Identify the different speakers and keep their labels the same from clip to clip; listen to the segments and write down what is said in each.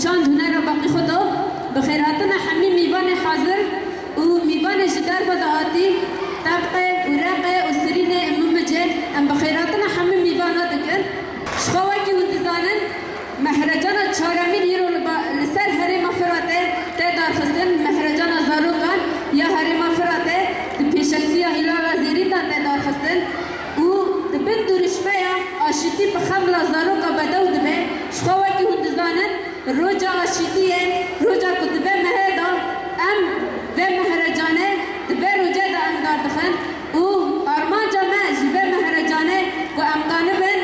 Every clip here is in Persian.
Speaker 1: چند هنر باقی خدا بخیراتنا حمی میوان حاضر و میوان جدار بداتی طبق ورق و سرین امام جل ام بخیراتنا حمی میوانا دکر شخواکی هندزانن مهرجان چهارمین یرو لسر هرم فراته تدار خستن مهرجان زاروکان یا هرم فراته پیشکتی هلال زیری تدار خستن و دبن دورشمه آشتی بخمل زاروکا بدو دبه شخواکی هندزانن روجا آشتیه روجا کتبه مهدا ام و مهرجانه دبه روجا دا ام داردخن و آرمان جامعه جبه مهرجانه و امکانه بن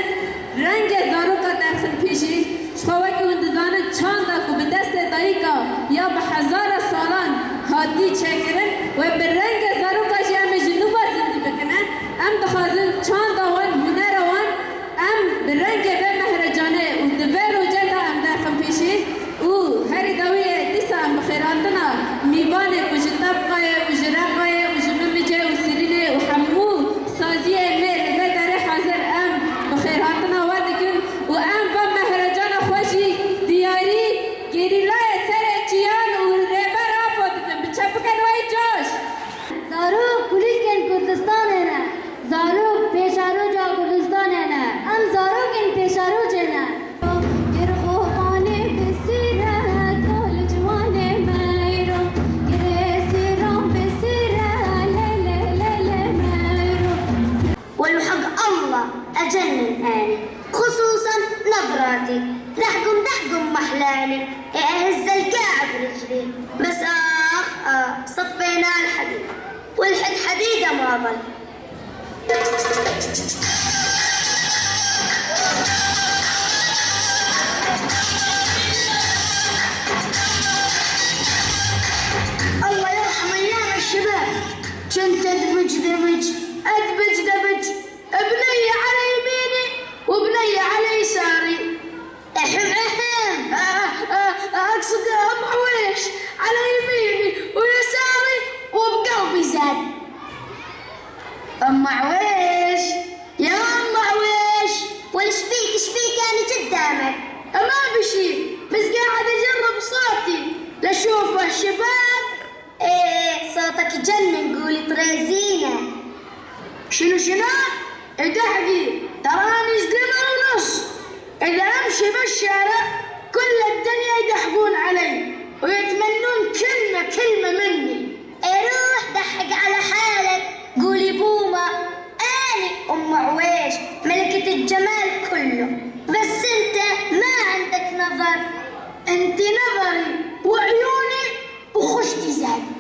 Speaker 1: رنگ زاروکا درخن پیشی شخواکی هندزانه چاندا که به دست داییکا یا به هزار سالان حادی چکرن و به رنگ زاروکا جامعه جنوبا زندی بکنن ام دخوازن چاندا وان هنر وان ام به رنگ و مهرجانه و دبه روجا دا ام درخن پیشی و هر دویه دیسا ام بخیراتنا میوانه کش طبقه و جرقه و جنومجه و سرینه و حمو سازیه میل و داره حاضر ام بخیراتنا وادکن و ام با مهرجان خوشی دیاری گریلای سر چیان و ریبر آپو دکن بچپکن وی جوش
Speaker 2: زارو کلیکن کردستان ہے نا زارو پیشارو جا کردستان ہے نا ام زارو کن پیشارو جنا أجنن أنا خصوصا نظراتي دحقم محلاني أهز الكعب رجلي بس صفينا الحديد والحد حديدة ما ظل الله يرحم أيام الشباب كنت أدبج ابني على يميني وابني على يساري اقصد ام عويش على يميني ويساري وبقلبي زاد ام عويش يا ام عويش وش بيك انا قدامك ما بشي بس قاعد اجرب صوتي لاشوف الشباب ايه صوتك يجنن قولي طريزينه شنو ادحقي تراني زلمة ونص إذا أمشي بالشارع كل الدنيا يدحقون علي ويتمنون كلمة مني روح دحق على حالك قولي بومة أنا أم عويش ملكة الجمال كله بس أنت ما عندك نظر أنت نظري وعيوني وخشتي زاد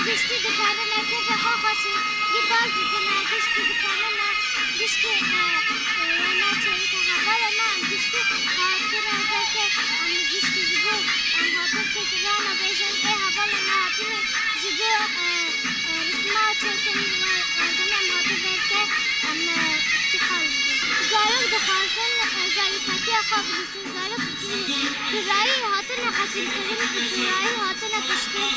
Speaker 3: گشتی دکانه کیف خواهشی دی بازی زنه گشتی دکانه گشتی وانا چایی که حوال من گشتی هاتون هزار که گشتی جبو هاتون سکرانا بیشن حوال من هاتون جبو رسمه چکن دنم هاتون که افتحال زارک دخوازن زارکاتی خواب لیسن زارک برای هاتنا خاطر کردن برای هاتنا کشتن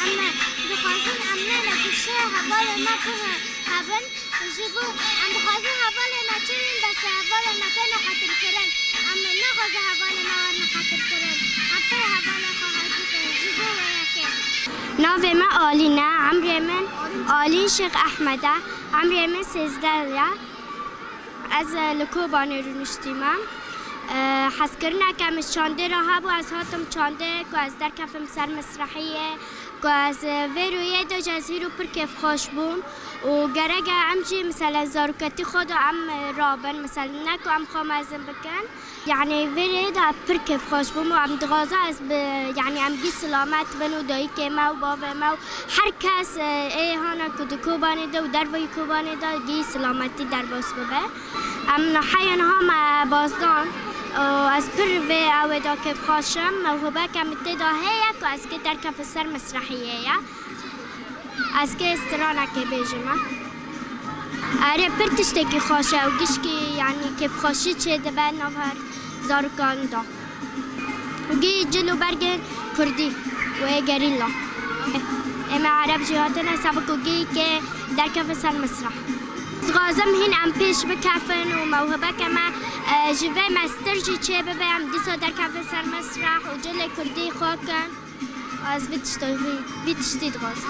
Speaker 3: اما بخواستن عمله نکشه حوال ما پر هبن جبو ام بخواستن حوال ما چرین بس حوال ما تنا خاطر کردن اما نخواست حوال ما ورن خاطر کردن ام پر حوال خواهد جبو ویاکن ناوی ما آلینه عمری من آلین شیخ احمده عمری من 13 از لکوبانی رو نشتیمم حس کردن که از چانده را هبو از هاتم چانده که از در کفم سر مسرحیه که از ویرویه دو جزهی رو پر کف خوش بوم و گرگ امجی مثلا زاروکتی خود ام رابن مثلا نکو ام خامزم بکن یعنی ویرویه دا پر کف خوش بوم و ام دغازه از یعنی ام گی سلامت بنو دایی که ما و بابا ما و هر کس ای هانا که دو کوبانی دا و در وی کوبانی دا گی سلامتی در باس ببه ام نحیان ها بازدان از پر و او دا کف خوشم موهبه کم اتدا هیا که از که در کف سر مسرحیه یا از که استرانه که بیجمه اره پر تشته که خوشه و گیش که یعنی کف خوشی چه دبه نوهر زارکان دا و گی جلو برگن کردی و گریلا اما عرب جهاتنا سبکو گی که در کف سر مسرح غازم هین ام پیش بکفن و موهبه که ما جوه مستر جی چه ببه ام دیسا در کف سر مسرح و جل کردی خواکن از ویتشتید غاز